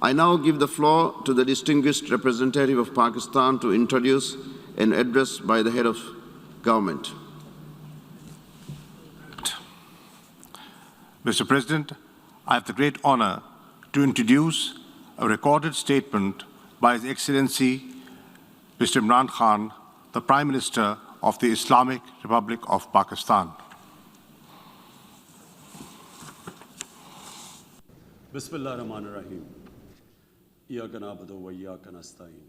I now give the floor to the distinguished representative of Pakistan to introduce an address by the head of government. Mr. President, I have the great honor to introduce a recorded statement by His Excellency Mr. Imran Khan, the Prime Minister of the Islamic Republic of Pakistan. Bismillah ar-Rahman ar-Rahim. Iyyaka na'budu wa iyyaka nasta'in.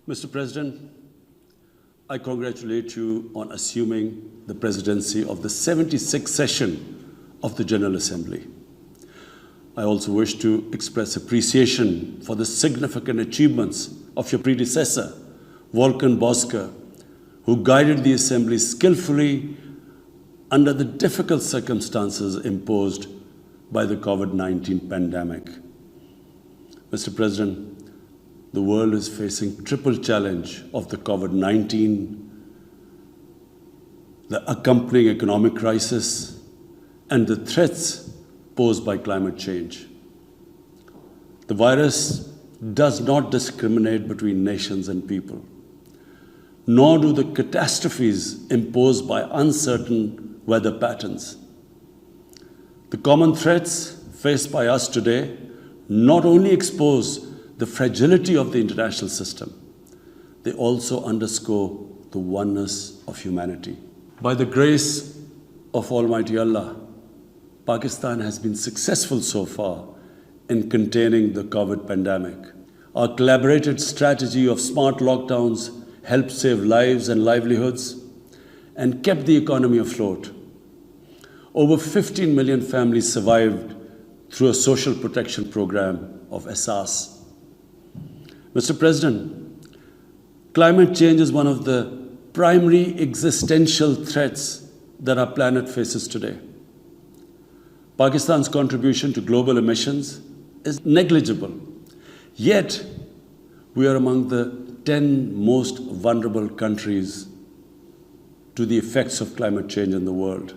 Mr. President, I congratulate you on assuming the presidency of the 76th session of the General Assembly. I also wish to express appreciation for the significant achievements of your predecessor, Volkan Bozkır, who guided the Assembly skillfully under the difficult circumstances imposed by the COVID-19 pandemic. Mr. President, the world is facing triple challenge of the COVID-19, the accompanying economic crisis, and the threats posed by climate change. The virus does not discriminate between nations and people, nor do the catastrophes imposed by uncertain weather patterns. The common threats faced by us today not only expose the fragility of the international system, they also underscore the oneness of humanity. By the grace of Almighty Allah, Pakistan has been successful so far in containing the COVID pandemic. Our collaborated strategy of smart lockdowns helped save lives and livelihoods and kept the economy afloat. Over 15 million families survived through a social protection program of Asas. Mr. President, climate change is one of the primary existential threats that our planet faces today. Pakistan's contribution to global emissions is negligible, yet we are among the 10 most vulnerable countries to the effects of climate change in the world.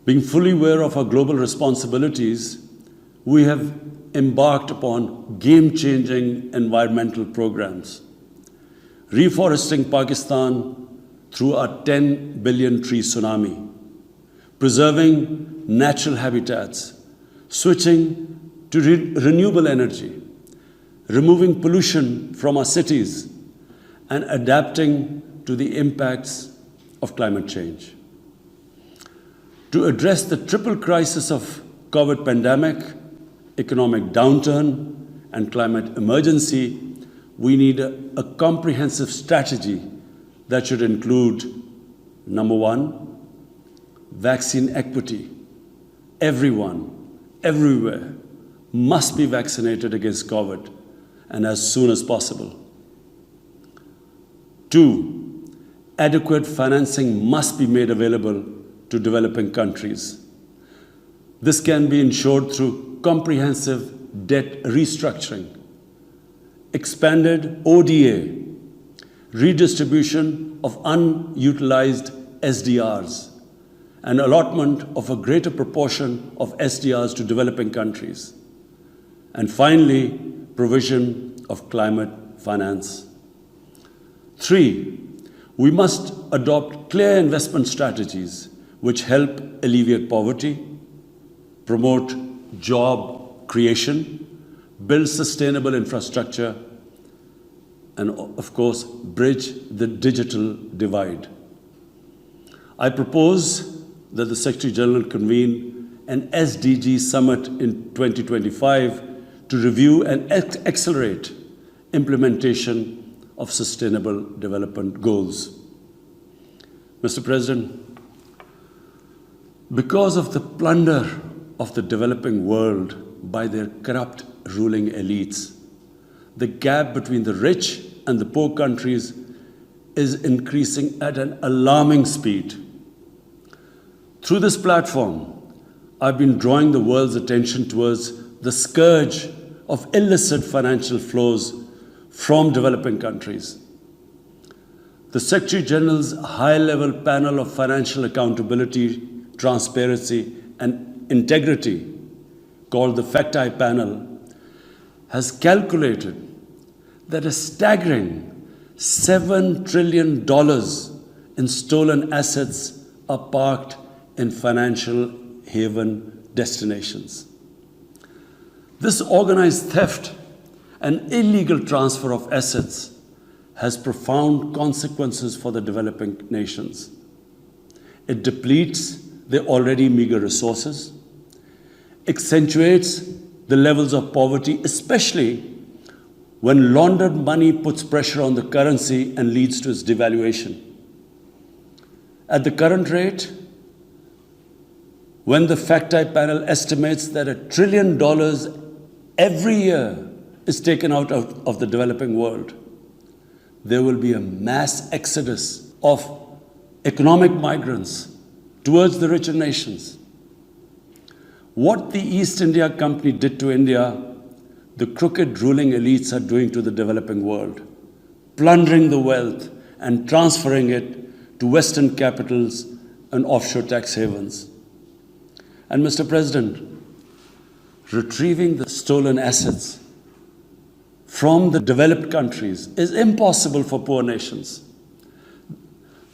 Being fully aware of our global responsibilities, we have embarked upon game-changing environmental programs, reforesting Pakistan through our 10 billion tree tsunami, preserving natural habitats, switching to renewable energy, removing pollution from our cities, and adapting to the impacts of climate change. To address the triple crisis of COVID pandemic, economic downturn, and climate emergency, we need a comprehensive strategy that should include, number one, vaccine equity. Everyone, everywhere, must be vaccinated against COVID, and as soon as possible. Two, adequate financing must be made available to developing countries. This can be ensured through comprehensive debt restructuring, expanded ODA, redistribution of unutilized SDRs, and allotment of a greater proportion of SDRs to developing countries. And finally, provision of climate finance. Three, we must adopt clear investment strategies which help alleviate poverty, promote job creation, build sustainable infrastructure, and of course, bridge the digital divide. I propose that the Secretary General convene an SDG summit in 2025 to review and accelerate implementation of sustainable development goals. Mr. President, because of the plunder of the developing world by their corrupt ruling elites, the gap between the rich and the poor countries is increasing at an alarming speed. Through this platform, I've been drawing the world's attention towards the scourge of illicit financial flows from developing countries. The Secretary General's high-level panel of financial accountability, transparency, and integrity called the Facti Panel, has calculated that a staggering $7 trillion in stolen assets are parked in financial haven destinations. This organized theft and illegal transfer of assets has profound consequences for the developing nations. It depletes their already meager resources, accentuates the levels of poverty, especially when laundered money puts pressure on the currency and leads to its devaluation. At the current rate, when the Facti Panel estimates that $1 trillion every year is taken out of the developing world, there will be a mass exodus of economic migrants towards the richer nations. What the East India Company did to India, the crooked ruling elites are doing to the developing world, plundering the wealth and transferring it to Western capitals and offshore tax havens. And Mr. President, retrieving the stolen assets from the developed countries is impossible for poor nations.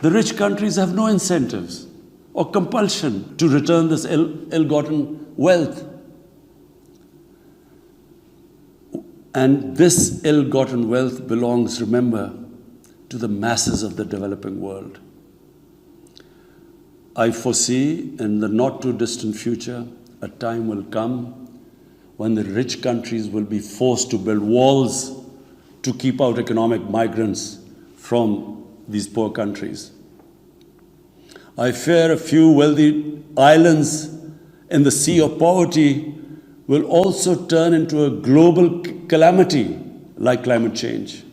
The rich countries have no incentives or compulsion to return this ill-gotten wealth. And this ill-gotten wealth belongs, remember, to the masses of the developing world. I foresee in the not-too-distant future, a time will come when the rich countries will be forced to build walls to keep out economic migrants from these poor countries. I fear a few wealthy islands in the sea of poverty will also turn into a global calamity like climate change.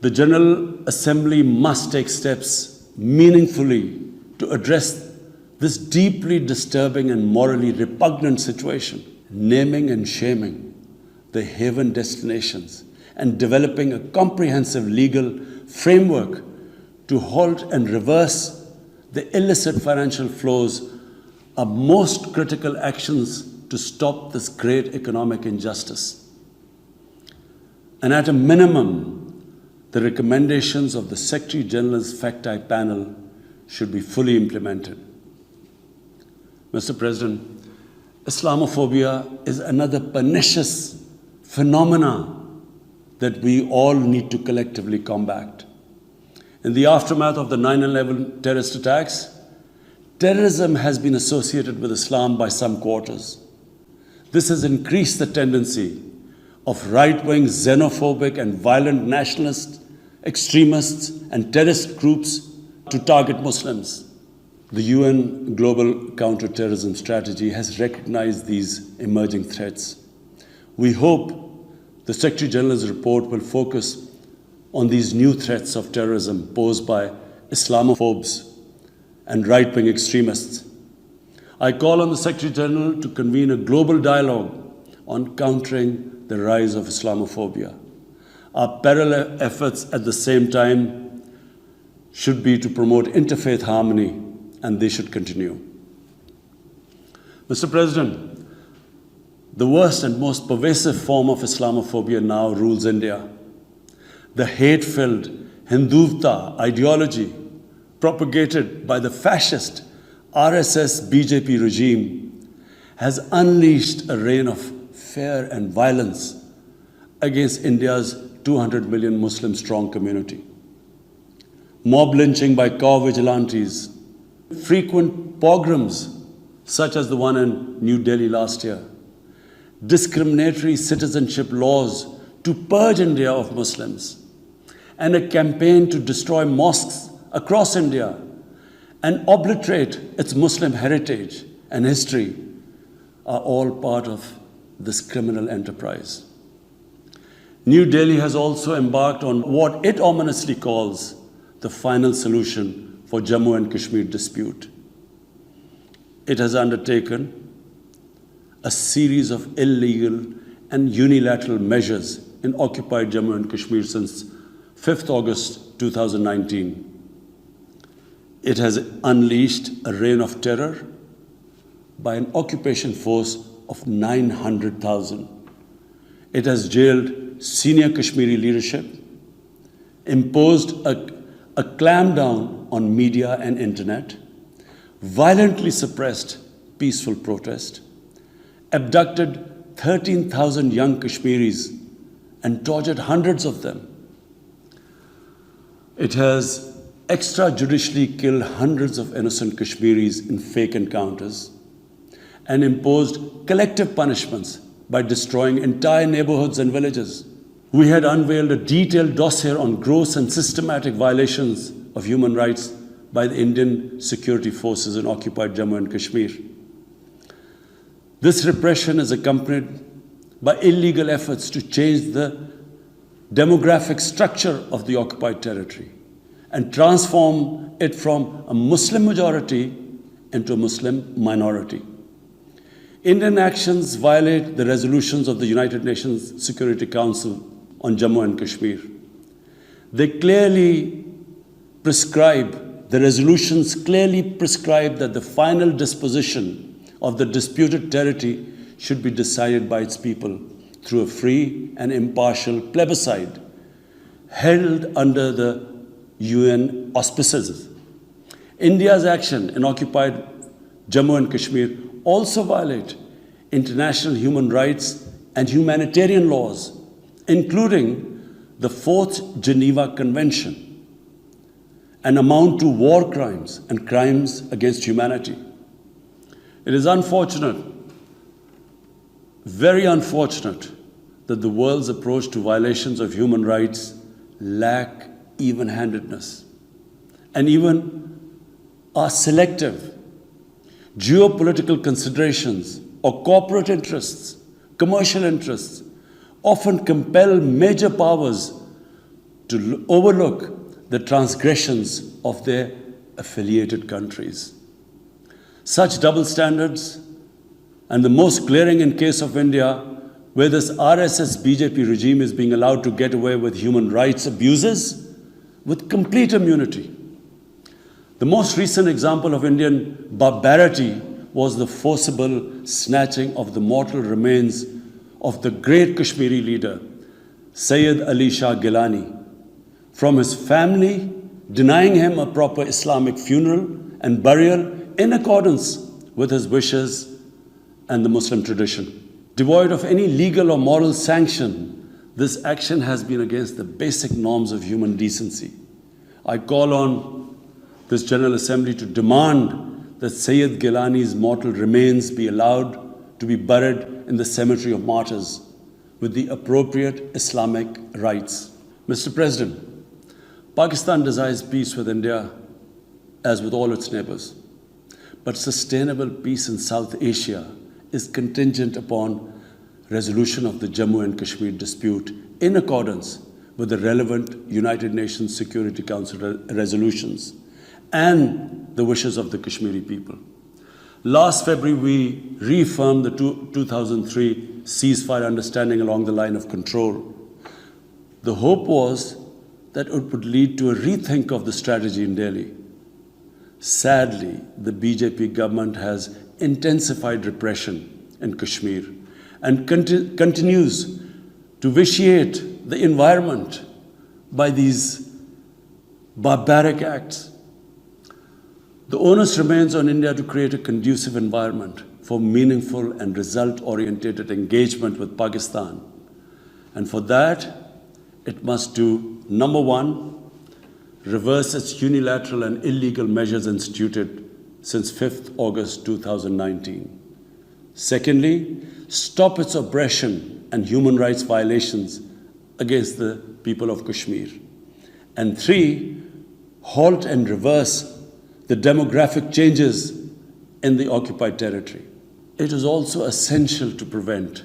The General Assembly must take steps meaningfully to address this deeply disturbing and morally repugnant situation, naming and shaming the haven destinations and developing a comprehensive legal framework to halt and reverse the illicit financial flows are most critical actions to stop this great economic injustice. And at a minimum, the recommendations of the Secretary General's Facti Panel should be fully implemented. Mr. President, Islamophobia is another pernicious phenomenon that we all need to collectively combat. In the aftermath of the 9/11 terrorist attacks, terrorism has been associated with Islam by some quarters. This has increased the tendency of right-wing, xenophobic and violent nationalist, extremists and terrorist groups to target Muslims. The UN Global Counter-Terrorism Strategy has recognized these emerging threats. We hope the Secretary General's report will focus on these new threats of terrorism posed by Islamophobes and right-wing extremists. I call on the Secretary General to convene a global dialogue on countering the rise of Islamophobia. Our parallel efforts at the same time should be to promote interfaith harmony, and they should continue. Mr. President, the worst and most pervasive form of Islamophobia now rules India. The hate-filled Hindutva ideology propagated by the fascist RSS-BJP regime has unleashed a reign of fear and violence against India's 200 million Muslim-strong community. Mob lynching by cow vigilantes, frequent pogroms such as the one in New Delhi last year, discriminatory citizenship laws to purge India of Muslims, and a campaign to destroy mosques across India and obliterate its Muslim heritage and history are all part of this criminal enterprise. New Delhi has also embarked on what it ominously calls the final solution for Jammu and Kashmir dispute. It has undertaken a series of illegal and unilateral measures in occupied Jammu and Kashmir since 5th August 2019. It has unleashed a reign of terror, by an occupation force of 900,000. It has jailed senior Kashmiri leadership, imposed a clampdown on media and internet, violently suppressed peaceful protest, abducted 13,000 young Kashmiris and tortured hundreds of them. It has extrajudicially killed hundreds of innocent Kashmiris in fake encounters and imposed collective punishments by destroying entire neighborhoods and villages. We had unveiled a detailed dossier on gross and systematic violations of human rights by the Indian security forces in occupied Jammu and Kashmir. This repression is accompanied by illegal efforts to change the demographic structure of the occupied territory and transform it from a Muslim majority into a Muslim minority. Indian actions violate the resolutions of the United Nations Security Council on Jammu and Kashmir. They clearly prescribe, the resolutions clearly prescribe that the final disposition of the disputed territory should be decided by its people through a free and impartial plebiscite held under the UN auspices. India's action in occupied Jammu and Kashmir also violate international human rights and humanitarian laws, including the Fourth Geneva Convention, and amount to war crimes and crimes against humanity. It is unfortunate, very unfortunate, that the world's approach to violations of human rights lack even-handedness and even are selective. Geopolitical considerations or corporate interests, commercial interests, often compel major powers to overlook the transgressions of their affiliated countries. Such double standards, and the most glaring in case of India, where this RSS BJP regime is being allowed to get away with human rights abuses with complete immunity. The most recent example of Indian barbarity was the forcible snatching of the mortal remains of the great Kashmiri leader, Sayyid Ali Shah Gilani, from his family, denying him a proper Islamic funeral and burial in accordance with his wishes and the Muslim tradition. Devoid of any legal or moral sanction, this action has been against the basic norms of human decency. I call on this General Assembly to demand that Sayyid Gilani's mortal remains be allowed to be buried in the cemetery of martyrs with the appropriate Islamic rites. Mr. President, Pakistan desires peace with India as with all its neighbors. But sustainable peace in South Asia is contingent upon resolution of the Jammu and Kashmir dispute in accordance with the relevant United Nations Security Council resolutions and the wishes of the Kashmiri people. Last February, we reaffirmed the 2003 ceasefire understanding along the line of control. The hope was that it would lead to a rethink of the strategy in Delhi. Sadly, the BJP government has intensified repression in Kashmir and continues to vitiate the environment by these barbaric acts. The onus remains on India to create a conducive environment for meaningful and result-oriented engagement with Pakistan. And for that, it must do, number one, reverse its unilateral and illegal measures instituted since 5th August 2019. Secondly, stop its oppression and human rights violations against the people of Kashmir. And three, halt and reverse the demographic changes in the occupied territory. It is also essential to prevent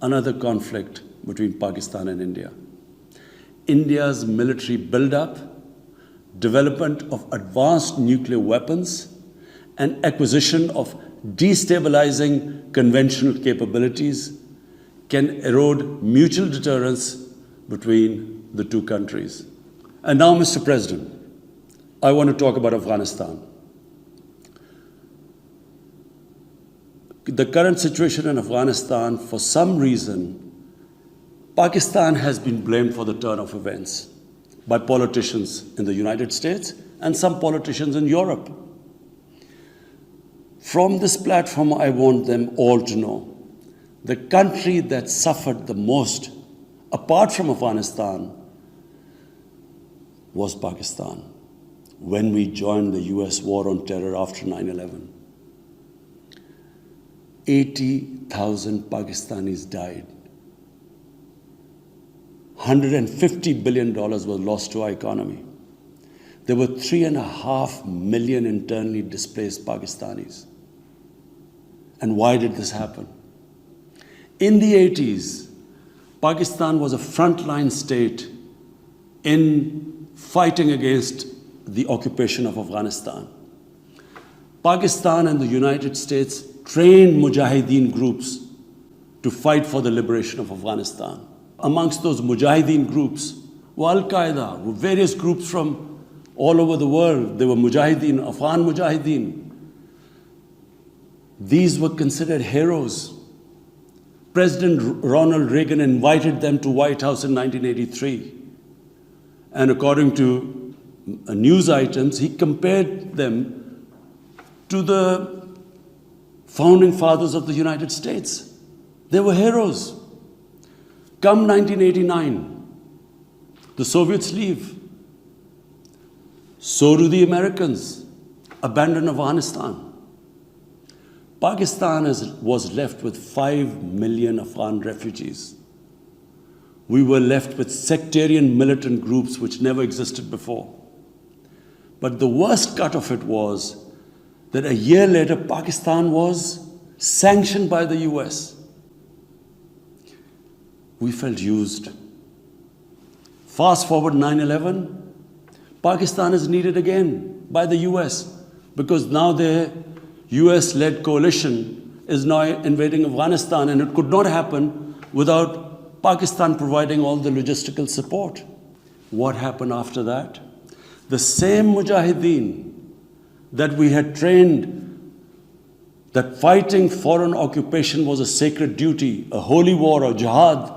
another conflict between Pakistan and India. India's military buildup, development of advanced nuclear weapons, and acquisition of destabilizing conventional capabilities can erode mutual deterrence between the two countries. And now, Mr. President, I want to talk about Afghanistan. the current situation in Afghanistan, for some reason, Pakistan has been blamed for the turn of events by politicians in the United States and some politicians in Europe. From this platform, I want them all to know the country that suffered the most, apart from Afghanistan, was Pakistan when we joined the US war on terror after 9/11. 80,000 Pakistanis died. $150 billion was lost to our economy. There were 3.5 million internally displaced Pakistanis. And why did this happen? In the 80s, Pakistan was a frontline state in fighting against the occupation of Afghanistan. Pakistan and the United States trained mujahideen groups to fight for the liberation of Afghanistan. Amongst those mujahideen groups were Al-Qaeda, were various groups from all over the world. They were mujahideen, Afghan mujahideen. These were considered heroes. President Ronald Reagan invited them to White House in 1983. And according to news items, he compared them to the founding fathers of the United States. They were heroes. Come 1989, the Soviets leave. So do the Americans, abandon Afghanistan. Pakistan was left with 5 million Afghan refugees. We were left with sectarian militant groups which never existed before. But the worst cut of it was that a year later, Pakistan was sanctioned by the US. We felt used. Fast forward 9/11, Pakistan is needed again by the US because now their US-led coalition is now invading Afghanistan, and it could not happen without Pakistan providing all the logistical support. What happened after that? The same mujahideen that we had trained that fighting foreign occupation was a sacred duty, a holy war or jihad,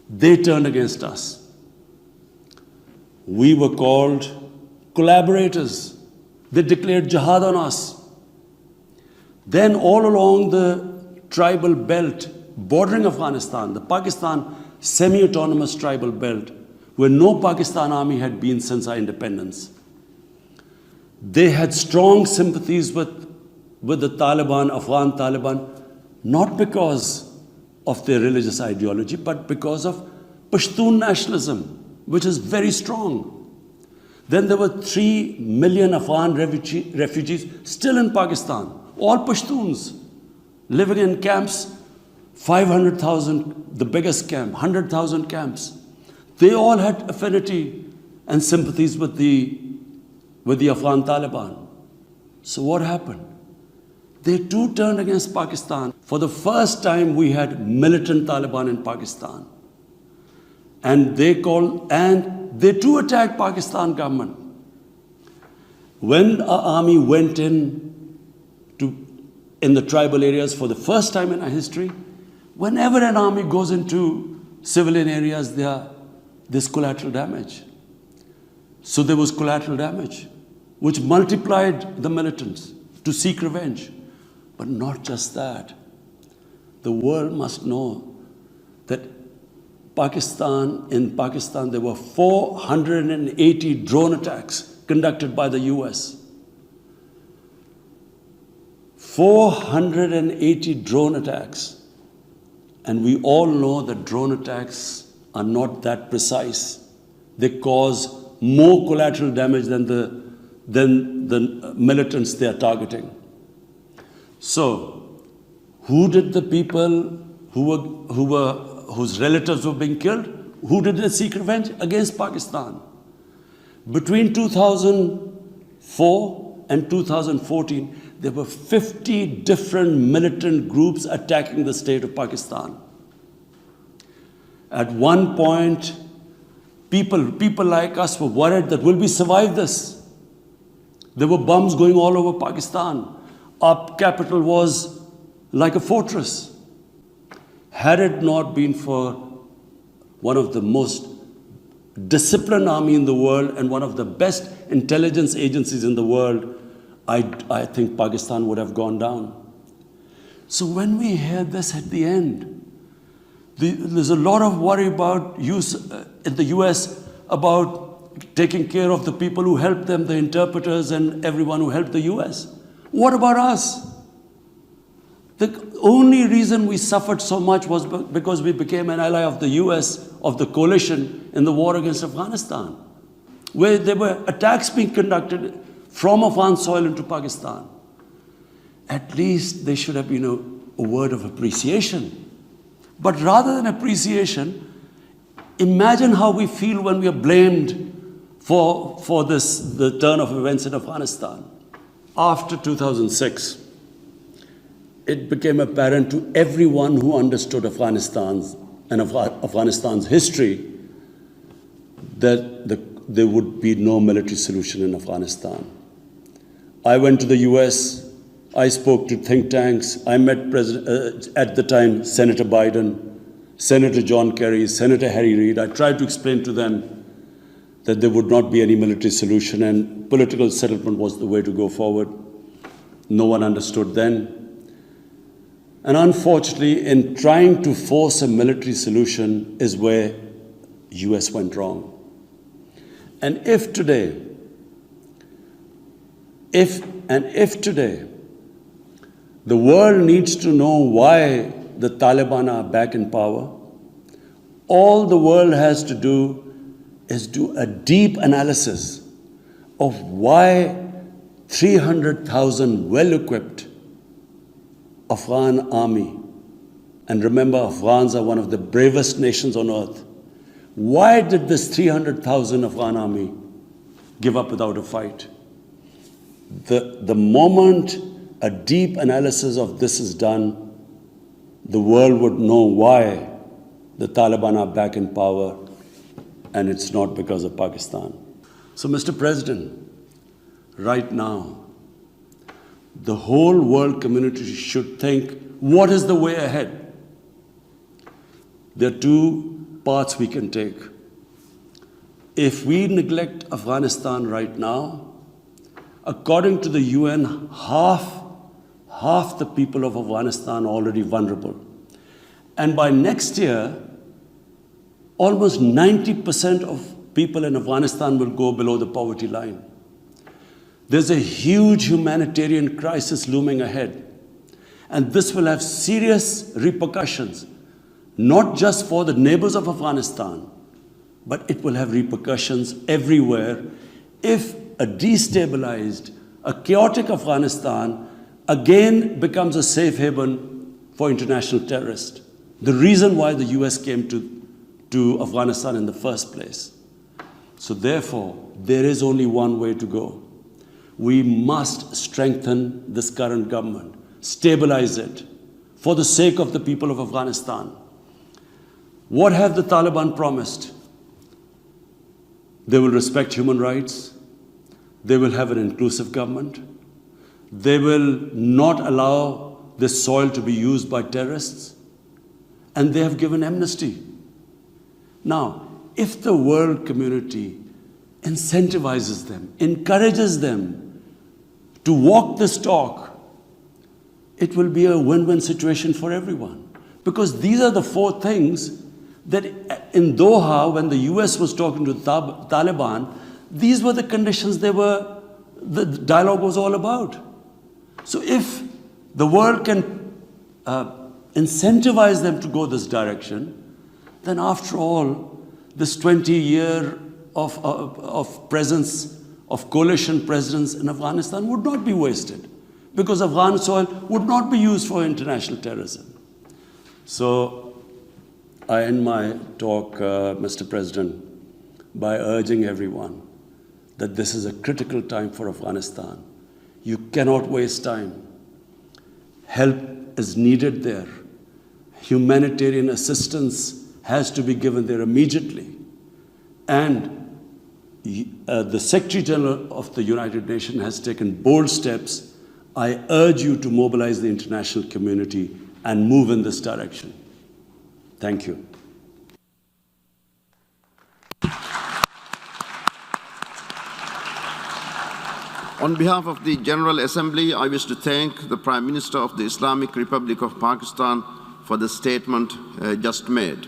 they turned against us. We were called collaborators. They declared jihad on us. Then all along the tribal belt bordering Afghanistan, the Pakistan semi-autonomous tribal belt, where no Pakistan army had been since our independence, they had strong sympathies with the Taliban, Afghan Taliban, not because of their religious ideology, but because of Pashtun nationalism, which is very strong. Then there were 3 million Afghan refugees still in Pakistan, all Pashtuns, living in camps, 500,000, the biggest camp, 100,000 camps. They all had affinity and sympathies with the Afghan Taliban. So what happened? They too turned against Pakistan. For the first time, we had militant Taliban in Pakistan. And they too attacked Pakistan government. When our army went in the tribal areas for the first time in our history, whenever an army goes into civilian areas, there's collateral damage. So there was collateral damage, which multiplied the militants to seek revenge. But not just that. The world must know that in Pakistan, there were 480 drone attacks conducted by the US. 480 drone attacks. And we all know that drone attacks are not that precise. They cause more collateral damage than the militants they are targeting. So, who did the people whose relatives were being killed, who did they seek revenge? Against Pakistan. Between 2004 and 2014, there were 50 different militant groups attacking the state of Pakistan. At one point, people like us were worried that will we survive this? There were bombs going all over Pakistan. Our capital was like a fortress. Had it not been for one of the most disciplined army in the world and one of the best intelligence agencies in the world, I think Pakistan would have gone down. So when we hear this at the end, there's a lot of worry about in the US about taking care of the people who helped them, the interpreters and everyone who helped the US. What about us? The only reason we suffered so much was because we became an ally of the US, of the coalition in the war against Afghanistan, where there were attacks being conducted from Afghan soil into Pakistan. At least there should have been a word of appreciation. But rather than appreciation, imagine how we feel when we are blamed for the turn of events in Afghanistan. After 2006, it became apparent to everyone who understood Afghanistan's history that there would be no military solution in Afghanistan. I went to the US, I spoke to think tanks, I met at the time Senator Biden, Senator John Kerry, Senator Harry Reid. I tried to explain to them that there would not be any military solution and political settlement was the way to go forward. No one understood then. And unfortunately, in trying to force a military solution is where US went wrong. And if today, the world needs to know why the Taliban are back in power, all the world has to do is do a deep analysis of why 300,000 well-equipped Afghan army, and remember, Afghans are one of the bravest nations on earth. Why did this 300,000 Afghan army give up without a fight? The moment a deep analysis of this is done, the world would know why the Taliban are back in power, and it's not because of Pakistan. So, Mr. President, right now, the whole world community should think, what is the way ahead? There are two paths we can take. If we neglect Afghanistan right now, according to the UN, half the people of Afghanistan are already vulnerable. And by next year, almost 90% of people in Afghanistan will go below the poverty line. There's a huge humanitarian crisis looming ahead. And this will have serious repercussions, not just for the neighbors of Afghanistan, but it will have repercussions everywhere if a destabilized, a chaotic Afghanistan again becomes a safe haven for international terrorists. The reason why the US came to Afghanistan in the first place. So therefore, there is only one way to go. We must strengthen this current government, stabilize it, for the sake of the people of Afghanistan. What have the Taliban promised? They will respect human rights. They will have an inclusive government. They will not allow this soil to be used by terrorists. And they have given amnesty. Now, if the world community incentivizes them, encourages them to walk this talk, it will be a win-win situation for everyone. Because these are the four things that in Doha, when the US was talking to the Taliban, these were the conditions the dialogue was all about. So if the world can incentivize them to go this direction, then after all, this 20-year of presence, of coalition presence in Afghanistan would not be wasted, because Afghan soil would not be used for international terrorism. So I end my talk, Mr. President, by urging everyone that this is a critical time for Afghanistan. You cannot waste time. Help is needed there. Humanitarian assistance has to be given there immediately. And the Secretary General of the United Nations has taken bold steps I urge you to mobilize the international community and move in this direction. Thank you. On behalf of the General Assembly, I wish to thank the Prime Minister of the Islamic Republic of Pakistan for the statement just made.